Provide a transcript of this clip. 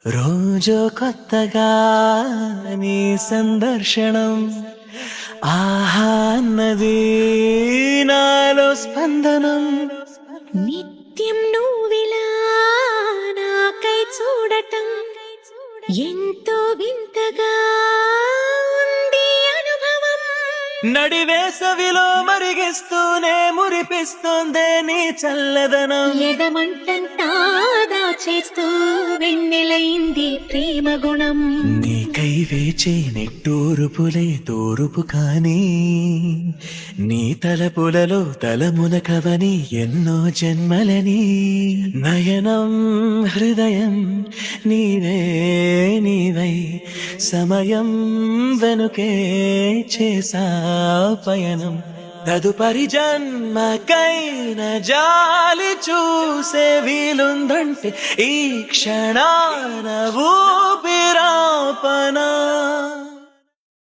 రోజో కొత్తగా నీ సందర్శనం ఆహా అన్నది నాలో స్పందనం. నిత్యం నువ్విలా నాకై చూడటం ఎంతో వింతగా ఉంది అనుభవం. నడివేసవిలో మరిగిస్తూనే మురిపిస్తోందే నీ చల్లదనం. ఎదమంటంతా దాచేస్తూ వెన్నెలైంది ప్రేమ గుణం. నీకై వేచే నిట్టూరుపులే తూరుపు కానీ నీ తలపులలో తలమునకవని ఎన్నో జన్మలని. నయనం హృదయం నీవే నీవై సమయం వెనుకే చేసా పయనం. తదుపరి జన్మకైన జాలి చూసే వీలుందంటే ఈ క్షణాన